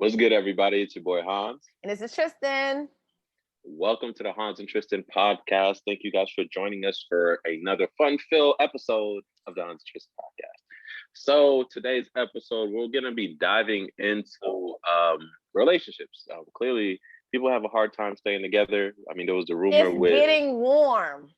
What's good, everybody? It's your boy Hans. And this is Tristan. Welcome to the Hans and Tristan podcast. Thank you guys for joining us for another fun-filled episode of the Hans and Tristan podcast. So today's episode, we're going to be diving into relationships. Clearly, people have a hard time staying together. I mean, there was a rumor It's with getting warm.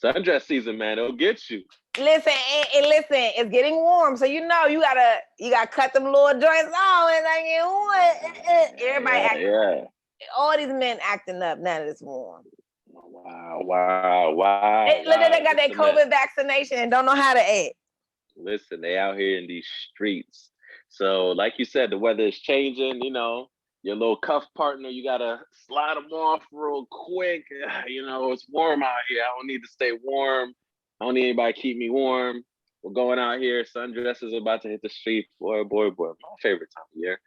sundress season, man. It'll get you. Listen, listen, it's getting warm. So you gotta cut them little joints off. It's like everybody acting up. All these men acting up now that it's warm. Wow. They got their COVID vaccination and don't know how to act. Listen, they out here in these streets. So, like you said, the weather is changing. You know, your little cuff partner, you gotta slide them off real quick. You know, it's warm out here. I don't need to stay warm. I don't need anybody to keep me warm. We're going out here. Sundress is about to hit the street. Boy. My favorite time of year.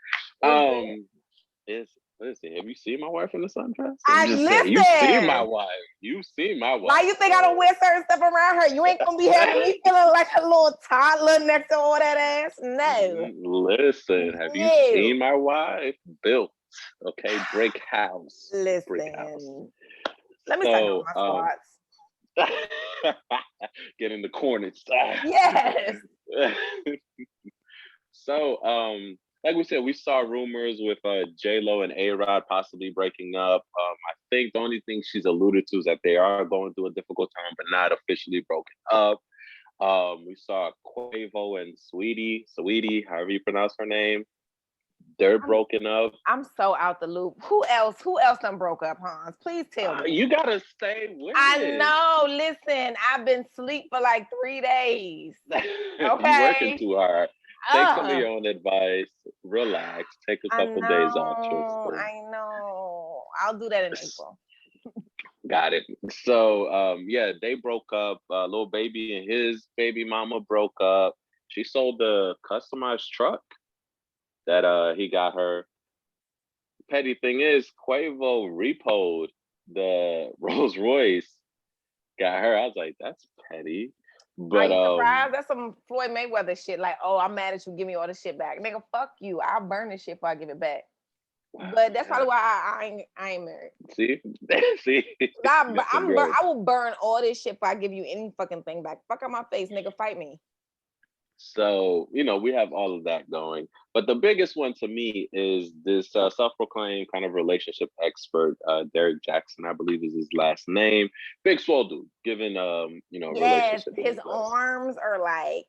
Listen, have you seen my wife in the sundress? Listen. You see my wife. Why you think I don't wear certain stuff around her? You ain't gonna be having me feeling like a little toddler next to all that ass. No. Listen, have you seen my wife? Built. Okay, brick house. Listen. Brick house. Let me talk about my spots. Get in the corners. Yes. So, like we said, we saw rumors with J-Lo and A-Rod possibly breaking up. I think the only thing she's alluded to is that they are going through a difficult time, but not officially broken up. We saw Quavo and Saweetie, however you pronounce her name. They're broken up. I'm so out the loop. Who else done broke up, Hans? Please tell me. You gotta stay with it. I know. Listen, I've been asleep for like 3 days. Okay. You're working too hard. Take some of your own advice. Relax. Take a couple days off, Tristan. I know. I'll do that in April. Got it. So, they broke up. Lil Baby and his baby mama broke up. She sold the customized truck that he got her. Petty thing is, Quavo repoed the Rolls Royce. Got her. I was like, that's petty. But are you surprised? That's some Floyd Mayweather shit. Like, oh, I'm mad at you. Give me all the shit back, nigga. Fuck you. I'll burn this shit before I give it back. But that's probably why I ain't married. See. I will burn all this shit before I give you any fucking thing back. Fuck out my face, nigga. Fight me. So, we have all of that going. But the biggest one to me is this self-proclaimed kind of relationship expert, Derek Jackson, I believe is his last name. Big swole dude, given, relationship. His arms are like,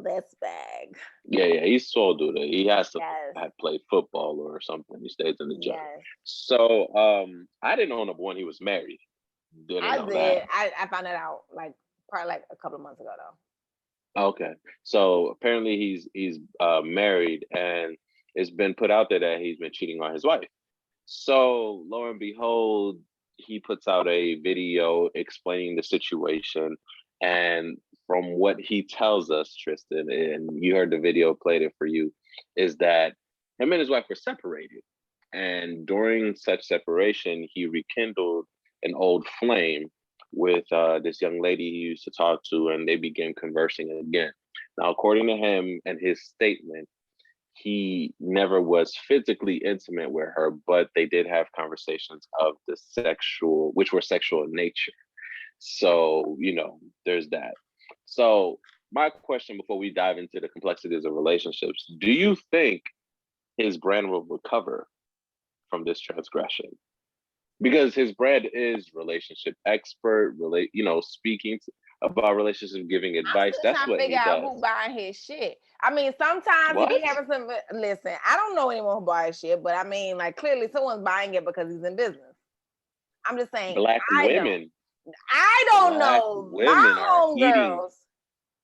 this bag. Yeah, he's swole dude. He has to play football or something. He stays in the gym. Yes. So, I didn't know when he was married. I did. I found that out probably a couple of months ago, though. Okay, so apparently he's married, and it's been put out there that he's been cheating on his wife. So lo and behold, he puts out a video explaining the situation, and from what he tells us, Tristan, and you heard the video, played it for you, is that him and his wife were separated, and during such separation, he rekindled an old flame with this young lady he used to talk to, and they began conversing again. Now, according to him and his statement, he never was physically intimate with her, but they did have conversations of which were sexual in nature. So, there's that. So my question before we dive into the complexities of relationships, do you think his brand will recover from this transgression? Because his brand is relationship expert, speaking about relationships, giving advice. That's what he does. I'm trying to figure out who buying his shit. I mean, sometimes he be having some. Listen, I don't know anyone who buys shit, but I mean, clearly someone's buying it because he's in business. I'm just saying. Black women. I don't know. Women are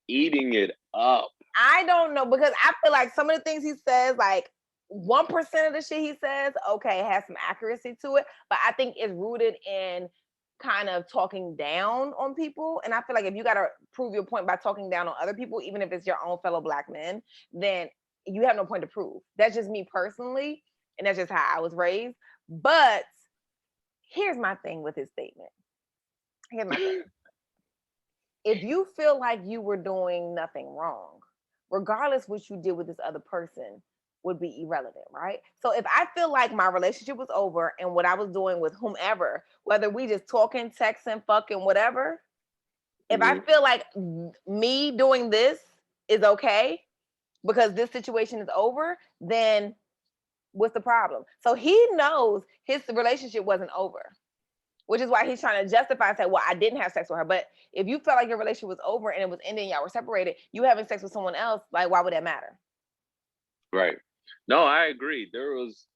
eating it up. I don't know, because I feel like some of the things he says, 1% of the shit he says, okay, has some accuracy to it, but I think it's rooted in kind of talking down on people. And I feel like if you got to prove your point by talking down on other people, even if it's your own fellow Black men, then you have no point to prove. That's just me personally, and that's just how I was raised. But here's my thing with his statement. Here's my thing. If you feel like you were doing nothing wrong, regardless what you did with this other person, would be irrelevant, right? So if I feel like my relationship was over and what I was doing with whomever, whether we just talking, texting, fucking, whatever, if I feel like me doing this is okay because this situation is over, then what's the problem? So he knows his relationship wasn't over, which is why he's trying to justify and say, well, I didn't have sex with her. But if you felt like your relationship was over and it was ending, y'all were separated, you having sex with someone else, like, why would that matter? Right. No, I agree. There was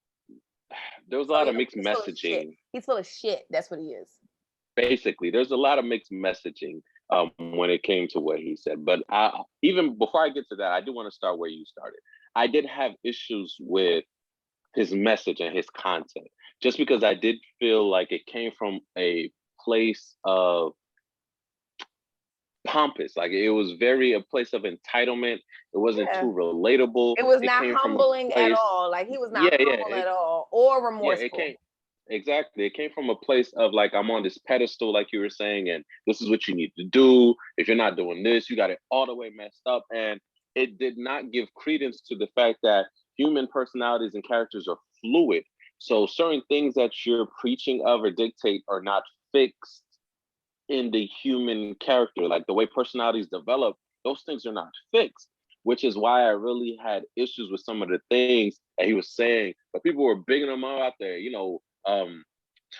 a lot of mixed He's full of shit. messaging. He's full of shit. That's what he is. Basically, there's a lot of mixed messaging when it came to what he said. But even before I get to that, I do want to start where you started. I did have issues with his message and his content, just because I did feel like it came from a place of pompous. Like it was very a place of entitlement. It wasn't too relatable. It was It not came from a humbling at place, all. Like he was not yeah, humble at all or yeah, it remorseful. came exactly. It came from a place of like I'm on this pedestal, like you were saying, and this is what you need to do. If you're not doing this, you got it all the way messed up. And it did not give credence to the fact that human personalities and characters are fluid. So certain things that you're preaching of or dictate are not fixed in the human character, like the way personalities develop, those things are not fixed, which is why I really had issues with some of the things that he was saying. But people were bigging him out there,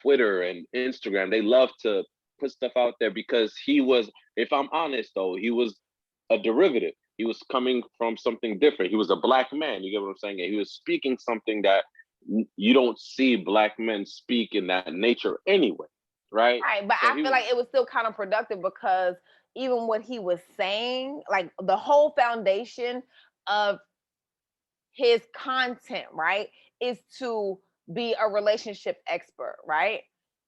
Twitter and Instagram. They love to put stuff out there because he was, if I'm honest though, he was a derivative. He was coming from something different. He was a black man. You get what I'm saying? And he was speaking something that you don't see black men speak in that nature anyway, right? Right, but So I feel like it was still kind of productive because even what he was saying, like the whole foundation of his content, right, is to be a relationship expert, right?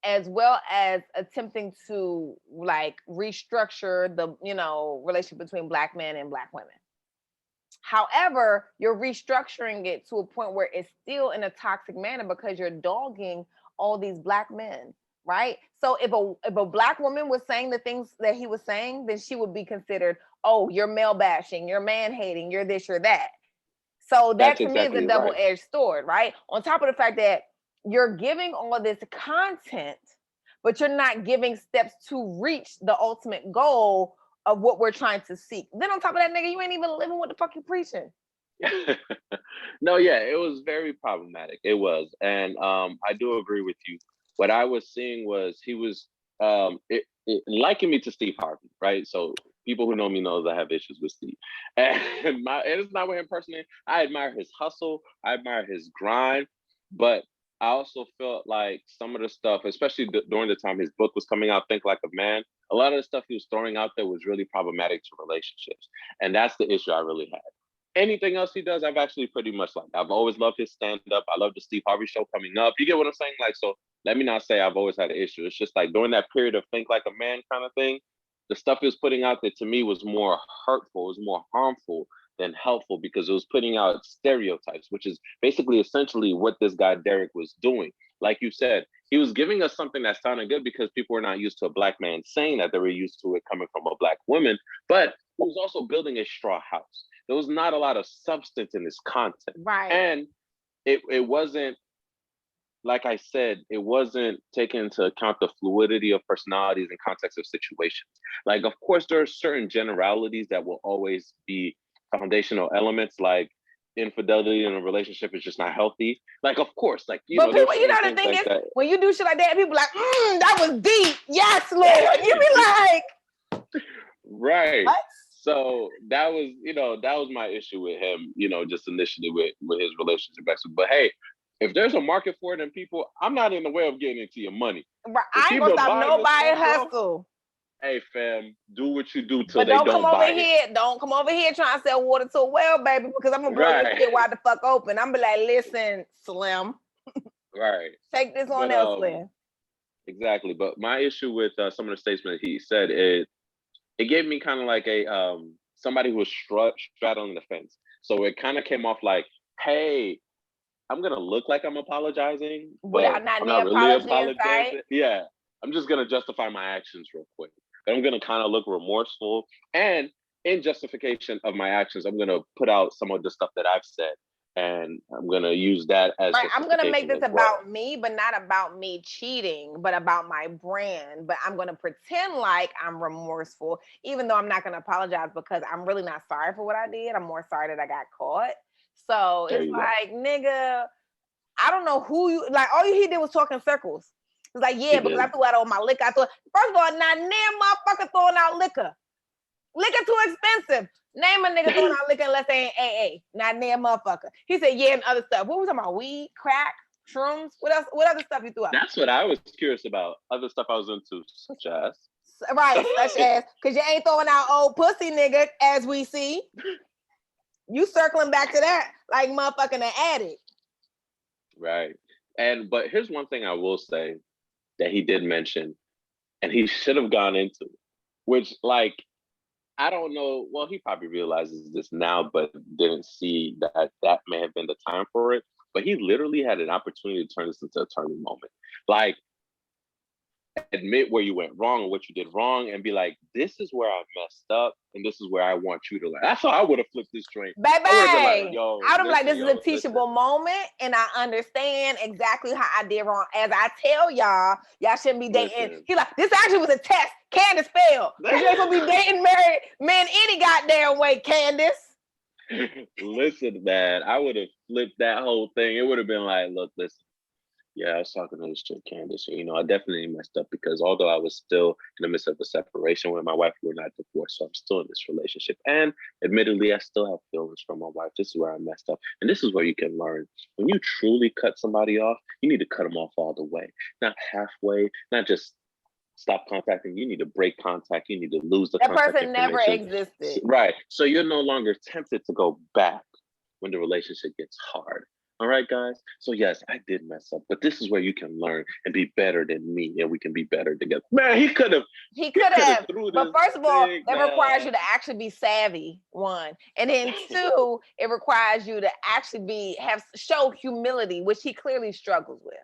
As well as attempting to like restructure the, relationship between black men and black women. However, you're restructuring it to a point where it's still in a toxic manner because you're dogging all these black men, right? So if a black woman was saying the things that he was saying, then she would be considered, oh, you're male bashing, you're man hating, you're this, you're that. So that that's to me is a exactly right. double-edged sword, right? On top of the fact that you're giving all this content, but you're not giving steps to reach the ultimate goal of what we're trying to seek. Then on top of that, nigga, you ain't even living what the fuck you preaching. No, yeah, it was very problematic. It was, and I do agree with you. What I was seeing was he was liking me to Steve Harvey, right? So people who know me knows I have issues with Steve, and it's not with him personally. I admire his hustle, I admire his grind, but I also felt like some of the stuff, especially during the time his book was coming out, Think Like a Man, a lot of the stuff he was throwing out there was really problematic to relationships, and that's the issue I really had. Anything else he does, I've actually pretty much liked. I've always loved his stand up. I love the Steve Harvey show coming up. You get what I'm saying? Like, so let me not say I've always had an issue. It's just like during that period of Think Like a Man kind of thing, the stuff he was putting out there to me was more hurtful, it was more harmful than helpful because it was putting out stereotypes, which is basically essentially what this guy Derek was doing. Like you said, he was giving us something that sounded good because people were not used to a black man saying that, they were used to it coming from a black woman, but he was also building a straw house. There was not a lot of substance in his content. Right. And it wasn't, like I said, it wasn't taking into account the fluidity of personalities and context of situations. Like, of course, there are certain generalities that will always be foundational elements, like infidelity in a relationship is just not healthy. Like, of course, like, But there's people, certain the things thing like is, that. when you do shit like that, people like, that was deep. Yes, Lord. You be like, right. what? So that was, that was my issue with him, just initially with his relationship. But hey, if there's a market for it and people, I'm not in the way of getting into your money. Right. If I ain't gonna people stop buy your nobody stuff, bro, hustle. hey fam, do what you do till But they don't come don't over buy it. here. Don't come over here trying to sell water to a well, baby, because I'm gonna blow your Right. shit wide the fuck open. I'm be like, listen, Slim, Right. take this on But elsewhere. exactly. But my issue with some of the statements he said is it gave me kind of like a somebody who was straddling the fence. So it kind of came off like, hey, I'm gonna look like I'm apologizing, but Without not I'm any not really apology in apologizing. sight. Yeah, I'm just gonna justify my actions real quick. And I'm gonna kind of look remorseful, and in justification of my actions, I'm gonna put out some of the stuff that I've said. and I'm gonna use that as Right, I'm gonna make justification this as well. about me, but not about me cheating, but about my brand. But I'm gonna pretend like I'm remorseful, even though I'm not gonna apologize because I'm really not sorry for what I did. I'm more sorry that I got caught. So There it's you go. like, nigga, I don't know who you like. All he did was talk in circles. It's like, He yeah, because I did. threw out all my liquor. I thought, first of all, not near motherfucker throwing out liquor. Liquor too expensive. Name a nigga throwing out liquor unless they ain't AA. Not near motherfucker. He said, yeah, and other stuff. What was talking about? Weed, crack, shrooms? What else? What other stuff you threw out? That's what I was curious about. Other stuff I was into, such as. Right, such as, because you ain't throwing out old pussy nigga, as we see. You circling back to that like motherfucking an addict. Right. But here's one thing I will say that he did mention, and he should have gone into, which like I don't know. Well, he probably realizes this now, but didn't see that that may have been the time for it. But he literally had an opportunity to turn this into a turning moment. Like, admit where you went wrong and what you did wrong, and be like, "This is where I messed up, and this is where I want you to learn." That's how I would have flipped this train. Baby, I would have been like, I "Yo, would have been like, listen, this is a yo, listen." teachable moment, and I understand exactly how I did wrong. As I tell y'all, y'all shouldn't be dating. Listen. He like, this actually was a test. Candace failed. Because you ain't supposed to be dating married men any goddamn way, Candace. Listen, man, I would have flipped that whole thing. It would have been like, look, listen. Yeah, I was talking to this chick, Candace. And, I definitely messed up because although I was still in the midst of a separation with my wife, we're not divorced. So I'm still in this relationship. And admittedly, I still have feelings for my wife. This is where I messed up. And this is where you can learn. When you truly cut somebody off, you need to cut them off all the way, not halfway, not just stop contacting. You need to break contact. You need to lose the That contact person never information. existed. Right. So you're no longer tempted to go back when the relationship gets hard. All right, guys. So yes, I did mess up, but this is where you can learn and be better than me, and we can be better together. Man, he could have. He could have. But first of all, thing, that man. requires you to actually be savvy, one. And then two, it requires you to actually show humility, which he clearly struggles with.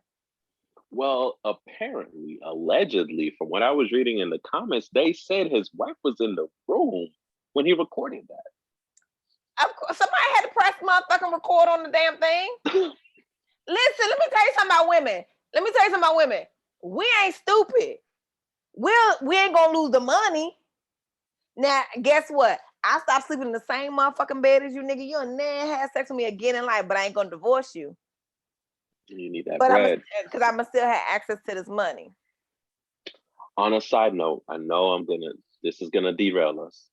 Well, apparently, allegedly, from what I was reading in the comments, they said his wife was in the room when he recorded that. Of course, somebody had to press motherfucking record on the damn thing. Listen, let me tell you something about women. We ain't stupid. We ain't gonna lose the money. Now, guess what? I stopped sleeping in the same motherfucking bed as you, nigga. You'll never have sex with me again in life, but I ain't gonna divorce you. You need that But bread. because I'm gonna still have access to this money. On a side note, I know this is gonna derail us.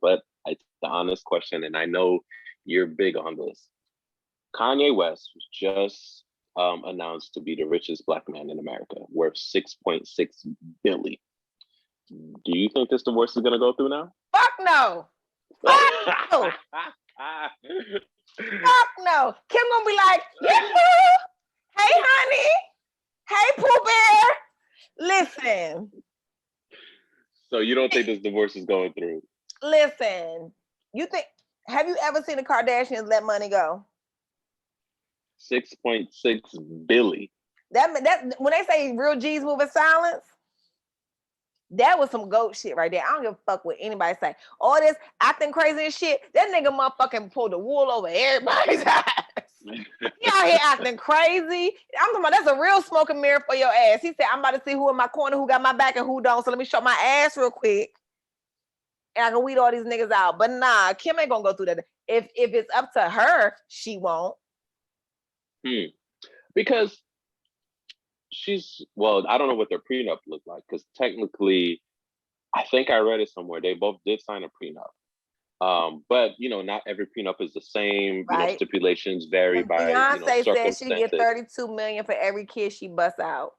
But it's the honest question, and I know you're big on this. Kanye West was just announced to be the richest black man in America, worth 6.6 billion. Do you think this divorce is gonna go through now? Fuck no. Fuck no. Fuck no. Kim gonna be like, hey honey, hey Pooh Bear. Listen. So you don't think this divorce is going through? Listen. Have you ever seen the Kardashians let money go? 6.6 billion. That when they say real G's move in silence, that was some goat shit right there. I don't give a fuck what anybody say. All this acting crazy and shit, that nigga motherfucking pulled the wool over everybody's eyes. He out here acting crazy. I'm talking about that's a real smoke and mirror for your ass. He said, I'm about to see who in my corner, who got my back and who don't. So let me show my ass real quick. And I can weed all these niggas out. But nah, Kim ain't gonna go through that. If it's up to her, she won't. Because I don't know what their prenup looked like, because technically, I think I read it somewhere. They both did sign a prenup. But not every prenup is the same. Right. Stipulations vary and by Beyonce said she get circumstances. $32 million for every kid she busts out.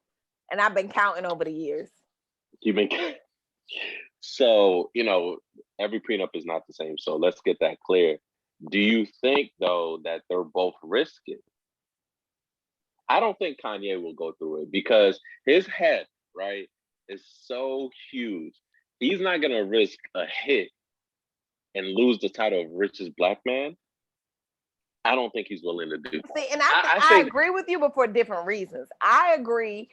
And I've been counting over the years. So, every prenup is not the same. So let's get that clear. Do you think though that they're both risking? I don't think Kanye will go through it because his head, right, is so huge. He's not gonna risk a hit and lose the title of richest black man. I don't think he's willing to do that. See, and I agree with you, but for different reasons. I agree,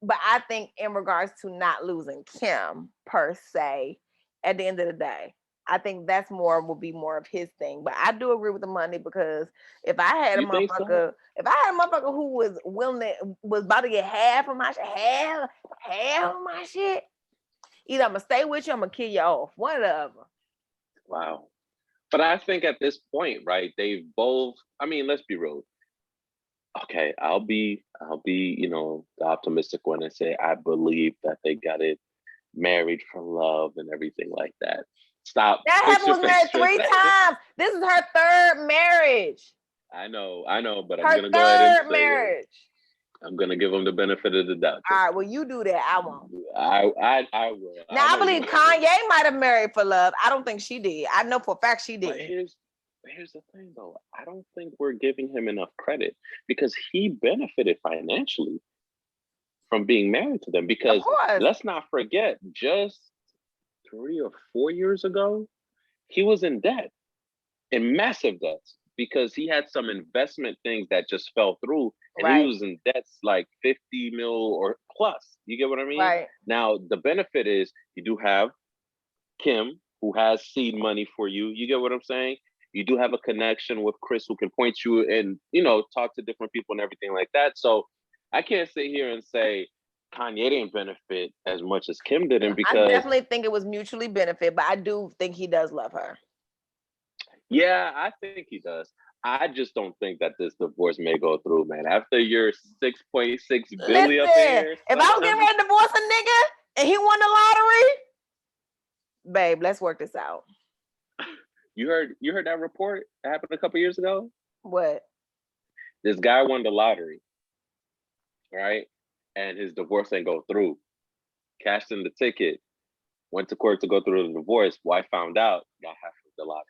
but I think in regards to not losing Kim per se, at the end of the day, I think that's would be more of his thing. But I do agree with the money because if I had a You think so? motherfucker, who was willing to, was about to get half of my shit, half of my shit, either I'm gonna stay with you, I'm gonna kill you off. One or the other. Wow. But I think at this point, right, they've both, I mean, let's be real. Okay, I'll be, the optimistic one and say I believe that they got it married for love and everything like that. Stop. That Fix happened your was face, married three Tristan. times. This is her third marriage. I know, but I'm Her gonna go ahead and third say it. marriage. I'm gonna give them the benefit of the doubt, All right, Tristan. well, you do that. I won't. I will. I Now, I know you believe will. Kanye might have married for love. I don't think she did. I know for a fact she But did. here's the thing though. I don't think we're giving him enough credit because he benefited financially from being married to them. Of Because course. let's not forget, just 3 or 4 years ago, he was in debt, in massive debts, because he had some investment things that just fell through, and he Right. was in debts like 50 mil or plus. You get what I mean? Right. Now the benefit is you do have Kim, who has seed money for you. You get what I'm saying? You do have a connection with Chris, who can point you and talk to different people and everything like that. So I can't sit here and say Kanye didn't benefit as much as Kim didn't, I because definitely think it was mutually benefit, but I do think he does love her. yeah, I think he does. I just don't think that this divorce may go through, man. After your 6.6 billion up in Listen, here, if I was getting son, ready to divorce a nigga and he won the lottery, babe, let's work this out. you heard that report that happened a couple years ago? What? This guy won the lottery, right? And his divorce ain't go through. Cashed in the ticket, went to court to go through the divorce. Wife found out, got half of the lottery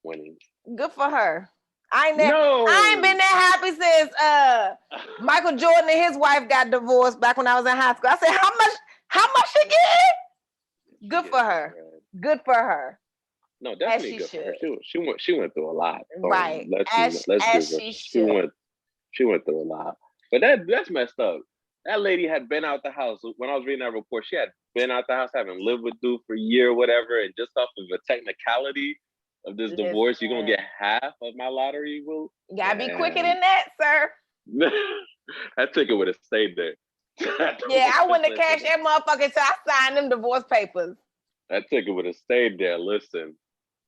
winning. Good for her. I ain't No. been that happy since Michael Jordan and his wife got divorced back when I was in high school. I said, how much she get? Good for her. Good for her. No, definitely good for her. She went through a lot. Right. Let's As give her. she She should. went through a lot. But that's messed up. That lady had been out the house. When I was reading that report, she had been out the house, having lived with dude for a year or whatever, and just off of a technicality of this divorce, you're gonna get half of my lottery. Well, you gotta be quicker than that, sir. That ticket would have stayed there. Yeah, I wouldn't have cashed that motherfucker until I signed them divorce papers. That ticket would have stayed there. Listen,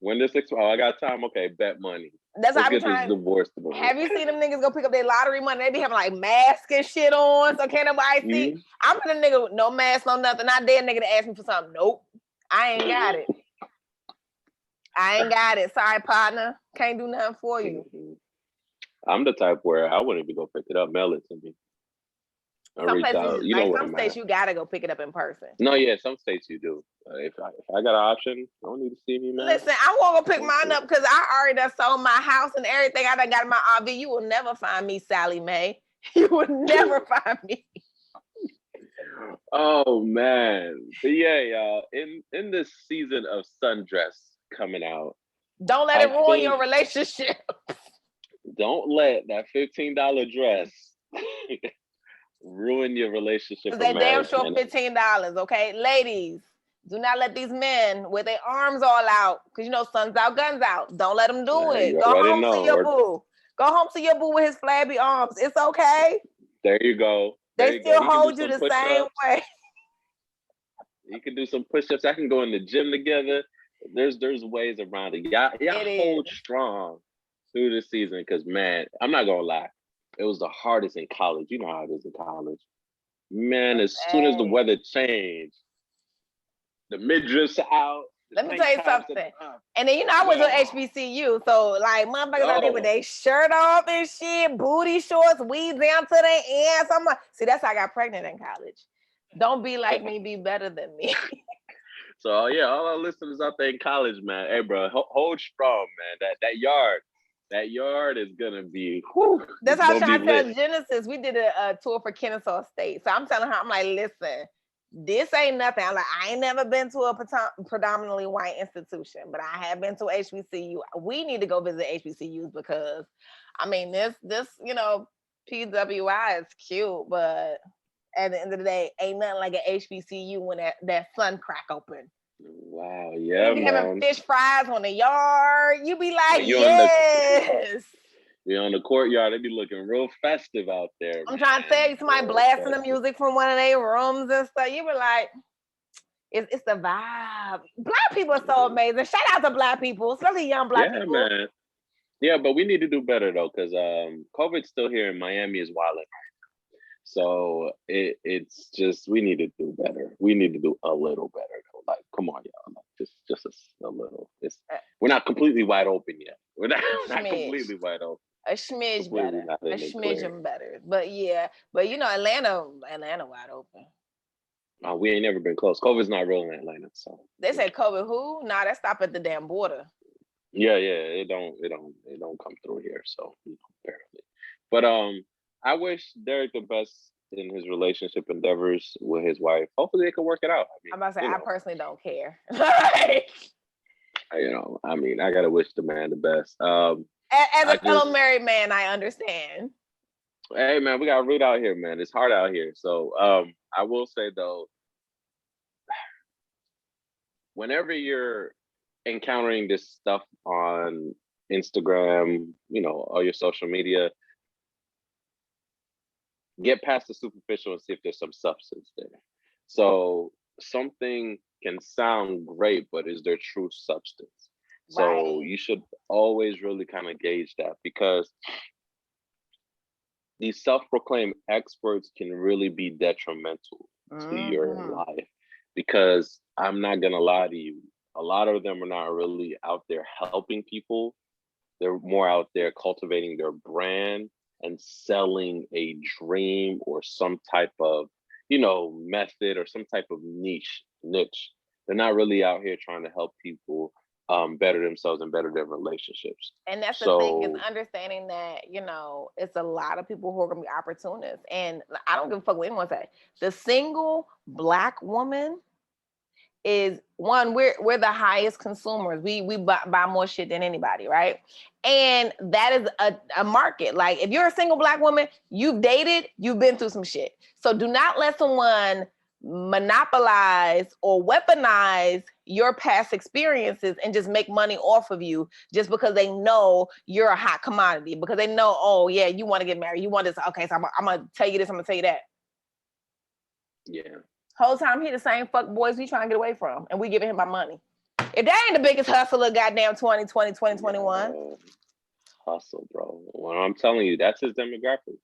when this I got time. Okay, bet money. That's Let's how I'm get trying. This divorce through. Have you seen them niggas go pick up their lottery money? They be having like masks and shit on, so can't nobody see. I'm the nigga with no mask, no nothing. Not dare nigga to ask me for something. Nope, I ain't got it. I ain't got it. Sorry, partner. Can't do nothing for you. I'm the type where I wouldn't even go pick it up, mail it to me. Some places, some states, you gotta go pick it up in person. No, yeah, some states you do. If I got an option, I don't need to see me, man. Listen, I won't go pick mine up because I already done sold my house and everything. I done got in my RV. You will never find me, Sally Mae. You will never find me. Oh man, but yeah, y'all. In this season of Sundress coming out, don't let it ruin your relationship. Don't let that $15 dress ruin your relationship. That damn sure $15. Okay, ladies, do not let these men with their arms all out, because sun's out, guns out. Don't let them do it. Go home to your boo. Go home to your boo with his flabby arms. It's okay. There you go. They still hold you the same way. You can do some push-ups. I can go in the gym together. There's ways around it. Y'all hold strong through this season, because man, I'm not gonna lie, it was the hardest in college. You know how it is in college, man. As soon as the weather changed, the midriffs out. Let me tell you something. And then I went to HBCU, so like motherfuckers out there with their shirt off and shit, booty shorts, weeds down to their ass. I'm like, see, that's how I got pregnant in college. Don't be like me, be better than me. So yeah, all our listeners out there in college, man. Hey, bro, hold strong, man. That yard is gonna be. Whew, that's how I try to tell Genesis. We did a tour for Kennesaw State, so I'm telling her, I'm like, listen, this ain't nothing. I'm like, I ain't never been to a predominantly white institution, but I have been to HBCU. We need to go visit HBCUs because, I mean, this PWI is cute, but at the end of the day, ain't nothing like an HBCU when that sun crack open. Wow, You yeah, be having man. fish fries on the yard. You be like, When yes. you're on the courtyard, they be looking real festive out there, I'm trying to tell man. you, somebody Real blasting the festive. music from one of their rooms and stuff. You be like, it's the vibe. Black people are so amazing. Shout out to Black people, especially young Black Yeah, people. man. Yeah, but we need to do better though, because COVID's still here and Miami is wilding. So it's just we need to do better. We need to do a little better though. Like, come on, y'all. Like, just a little. We're not completely wide open yet. We're not, A not smidge. completely wide open. A smidge Completely better. not A in the clear. smidgen better. But yeah, but you know, Atlanta wide open. We ain't never been close. COVID's not real in Atlanta, so They said COVID who? Nah, that stop at the damn border. yeah, it don't come through here. So apparently, but I wish Derek the best in his relationship endeavors with his wife. Hopefully, they can work it out. I'm about to say, I personally don't care. I mean, I gotta wish the man the best. As a fellow married man, I understand. Hey man, we got root out here, man. It's hard out here. So I will say though, whenever you're encountering this stuff on Instagram, all your social media, get past the superficial and see if there's some substance there. So something can sound great, but is there true substance? So you should always really kind of gauge that, because these self-proclaimed experts can really be detrimental to your life, because I'm not gonna lie to you, a lot of them are not really out there helping people. They're more out there cultivating their brand and selling a dream or some type of, method or some type of niche. They're not really out here trying to help people better themselves and better their relationships. And that's the thing, is understanding that, it's a lot of people who are gonna be opportunists. And I don't give a fuck what anyone say. The single Black woman is one, we're the highest consumers. We buy more shit than anybody, right? And that is a market. Like, if you're a single Black woman, you've dated, you've been through some shit. So do not let someone monopolize or weaponize your past experiences and just make money off of you just because they know you're a hot commodity, because they know, oh yeah, you want to get married, you want this, okay, so I'm gonna tell you this, I'm gonna tell you that. Yeah. Whole time he the same fuck boys we trying to get away from, and we giving him our money. If that ain't the biggest hustle of goddamn 2020, 2021. Hustle, bro. Well, I'm telling you, that's his demographic.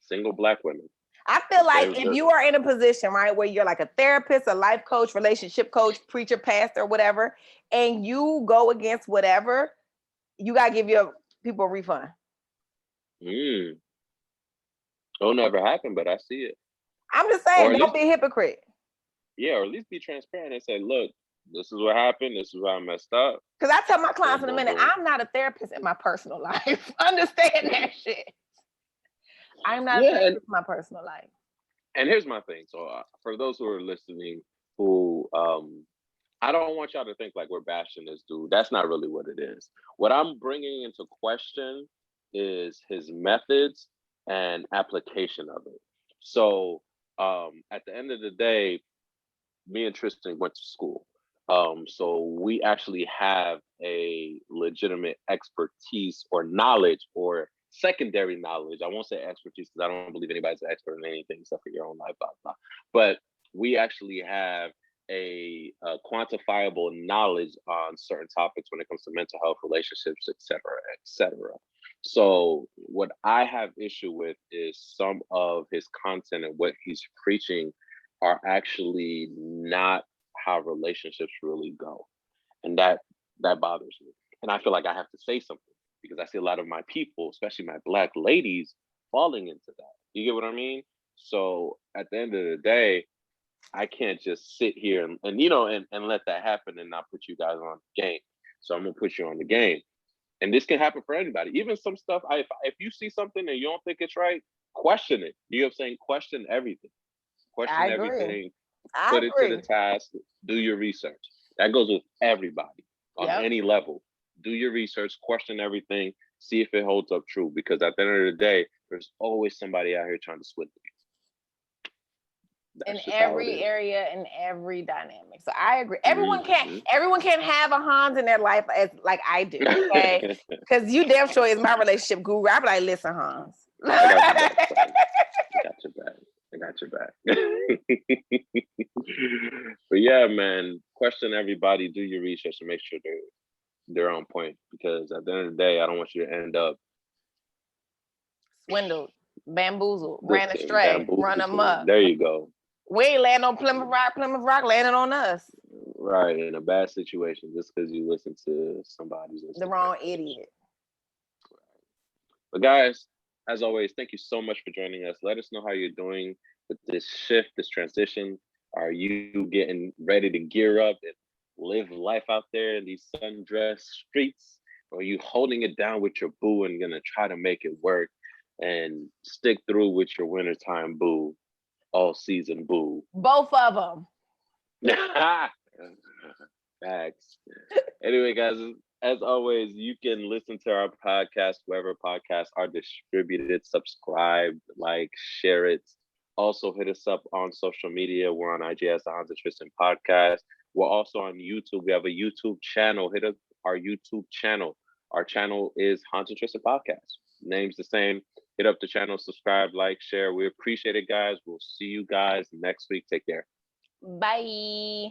Single Black women. I feel like if you are in a position, right, where you're like a therapist, a life coach, relationship coach, preacher, pastor, whatever, and you go against whatever, you gotta give your people a refund. It'll never happen, but I see it. I'm just saying, don't be a hypocrite. Yeah, or at least be transparent and say, look, this is what happened. This is why I messed up. Because I tell my clients in a minute, I'm not a therapist in my personal life. Understand that shit. I'm not a therapist in my personal life. And here's my thing. So for those who are listening, who I don't want y'all to think like we're bashing this dude. That's not really what it is. What I'm bringing into question is his methods and application of it. So at the end of the day, me and Tristan went to school. So we actually have a legitimate expertise or knowledge or secondary knowledge. I won't say expertise because I don't believe anybody's an expert in anything except for your own life, blah, blah. But we actually have a quantifiable knowledge on certain topics when it comes to mental health, relationships, et cetera, et cetera. So what I have issue with is some of his content and what he's preaching are actually not how relationships really go. And that bothers me. And I feel like I have to say something because I see a lot of my people, especially my Black ladies, falling into that. You get what I mean? So at the end of the day, I can't just sit here and let that happen and not put you guys on the game. So I'm gonna put you on the game. And this can happen for anybody. Even some stuff, if you see something and you don't think it's right, question it. You know what I'm saying? Question everything. Question everything. Put it to the task. Do your research. That goes with everybody on any level. Do your research. Question everything. See if it holds up true. Because at the end of the day, there's always somebody out here trying to swindle you. in That's just how it every is. area, in every dynamic. So I agree. Mhm. Everyone can't have a Hans in their life as like I do. Okay. Because you damn sure is my relationship guru. I be like, listen, Hans. I got your back, son. I got your back. I got your back. But yeah, man, question everybody, do your research and make sure they're on point, because at the end of the day, I don't want you to end up Swindled, bamboozled, ran listen, astray, run bamboozled. amok. There you go. We ain't land on Plymouth Rock landing on us. Right, in a bad situation just because you listen to somebody's The Instagram wrong post. idiot. But guys, as always, thank you so much for joining us. Let us know how you're doing with this shift, this transition. Are you getting ready to gear up and live life out there in these sundress streets? Or are you holding it down with your boo and gonna try to make it work and stick through with your wintertime boo, all season boo? Both of them. Facts. Anyway, guys, as always, you can listen to our podcast wherever podcasts are distributed. Subscribe, like, share it. Also, hit us up on social media. We're on IG as the Hans and Tristan podcast. We're also on YouTube. We have a YouTube channel. Hit up our YouTube channel. Our channel is Hans and Tristan podcast. Name's the same. Hit up the channel, subscribe, like, share. We appreciate it, guys. We'll see you guys next week. Take care. Bye.